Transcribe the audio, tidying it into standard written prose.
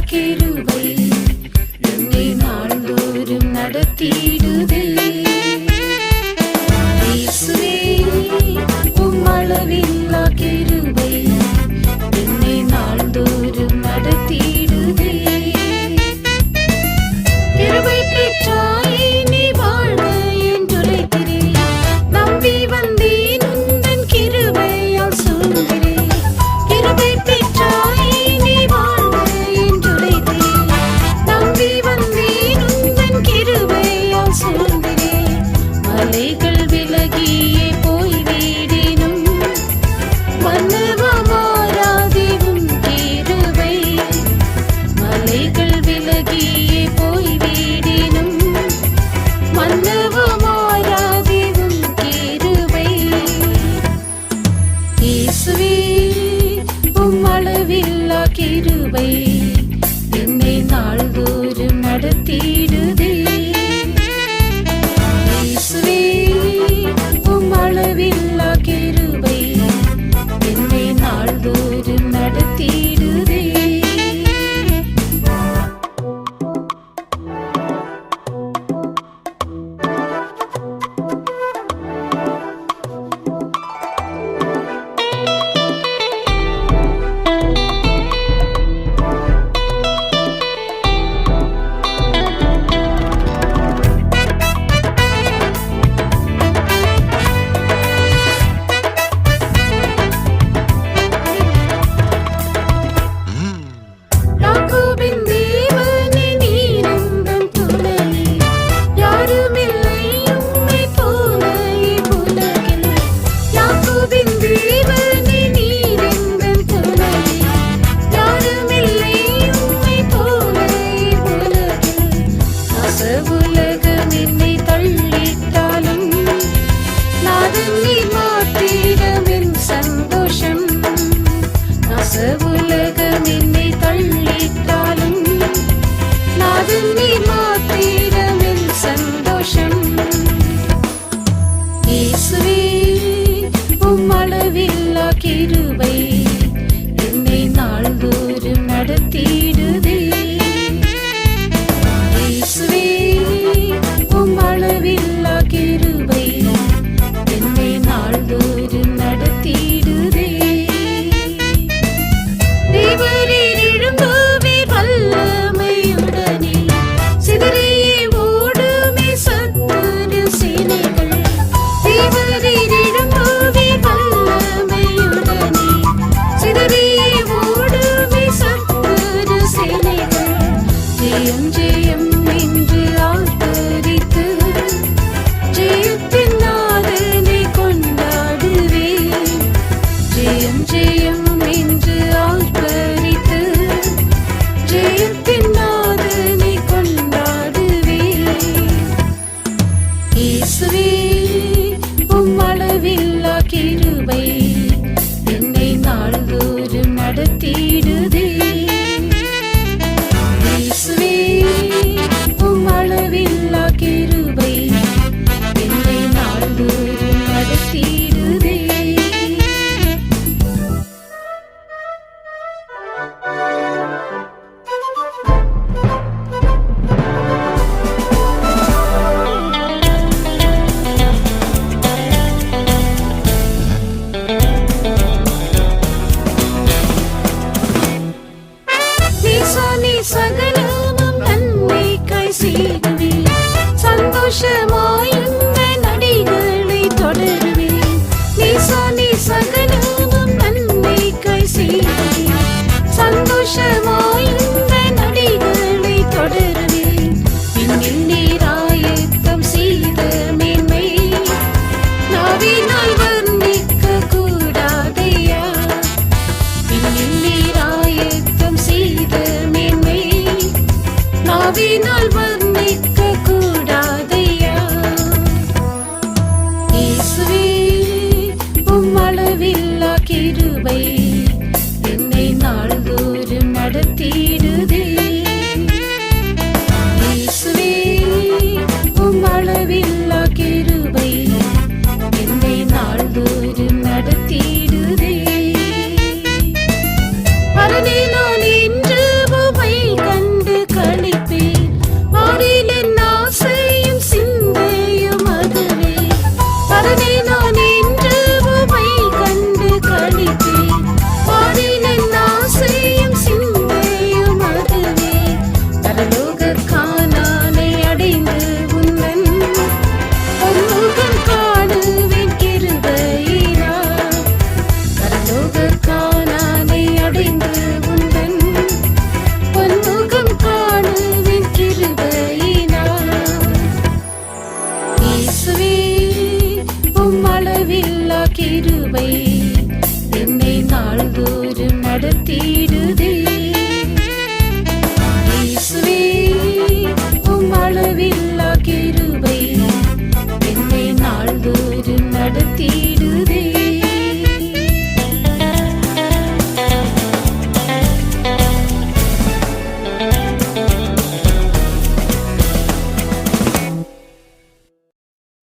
கிருபை என்னை நாள்தோறும் நடத்திடுதே. இயேசுவே உம் அளவில்லா கிருபை என்னை நாள்தோறும் நடத்திடுதே. கிருபை பெற்றாயே நீ வாழ்க என்றுரைக்கிறேன். நம்பி வந்தேன் உந்தன் கிருபையால் சொல்கிறேன். கிருபை பெற்றாயே நீ வாழ்க என்றுரைக்கிறேன். நம்பி வந்தேன் உந்தன் கிருபையால் சொல்கிறேன். மலைகள் விலகியே போய்விடினும் மன்னவா மாறாதே உம் கிருபை. மலைகள் விலகியே போய்விடினும் மன்னவா மாறாதே உம் கிருபை. இயேசுவே உம் அளவில்லா கிருபை என்னை நாள்தோறும் நடத்திடுதே. இயேசுவே உம் அளவில்லா கிருபை என்னை நாள்தோறும் நடத்திடுதே. யாக்கோபின் தேவனே நீர் எந்தன் துணை. யாருமில்லை உம்மை போல இவ்வுலகில். யாக்கோபின் தேவனே நீர் எந்தன் துணை. யாருமில்லை உம்மை போல இவ்வுலகில். நாசவுலகம் என்னை தள்ளிட்டாலும் நாதன் நீர் மாத்திரம் என் சந்தோஷம். நாசவுலகம் என்னை தள்ளிட்டாலும் நாதன் நீர் மாத்திரம் என் சந்தோஷம். இயேசுவே உம் அளவில்லா கிருபை என்னை நாள்தோறும் நடத்திடுதே. இயேசுவே உம் அளவில்லா கிருபை என்னை நாள்தோறும் நடத்திடுதே. தேவரீர் எழும்புவீர் வல்லமையுடனே. சிதறியே ஓடுமே சத்துரு சேனைகள். தேவரீர் எழும்புவீர் வல்லமையுடனே. சிதறியே ஓடுமே சத்துரு சேனைகள். ஜெயம் ஜெயம் என்று ஆர்ப்பரித்து ஜெயத்தின் நாதனை கொண்டாடுவேன். ஜெயம் ஜெயம் என்று ஆர்ப்பரித்து ஜெயத்தின் நாதனை கொண்டாடுவேன். இயேசுவே உம் அளவில்லா கிருபை என்னை நாள்தோறும் நடத்திடுதே. இயேசுவே உம் அளவில்லா கிருபை என்னை நாள்தோறும் நடத்திடுதே. நீ சகலமும் நன்மைக்காய் செய்துவேன். சந்தோஷமாய் உந்தன் அடிகளை தொடருவேன். நீ சகலமும் நன்மைக்காய் செய்துவேன். சந்தோஷமாய் உந்தன் அடிகளை தொடருவேன். விண்ணில் நீர் ஆயத்தம் செய்த மேன்மை நாவினால் வர்ணிக்க கூடாதையா. விண்ணில் நீர் ஆயத்தம் செய்த மேன்மை நாவினால் வர்ணிக்க கூடாதையா. இயேசுவே உம் அளவில்லா கிருபை என்னை நாள்தோறும் நடத்திடுதே. இயேசுவே உம் அளவில்லா கிருபை என்னை நாள்தோறும் நடத்திடுதே. பரனே நான் இன்று உம்மை அளவில்லா கிருபை என்னை நாள்தோறும் நடத்திடுதே.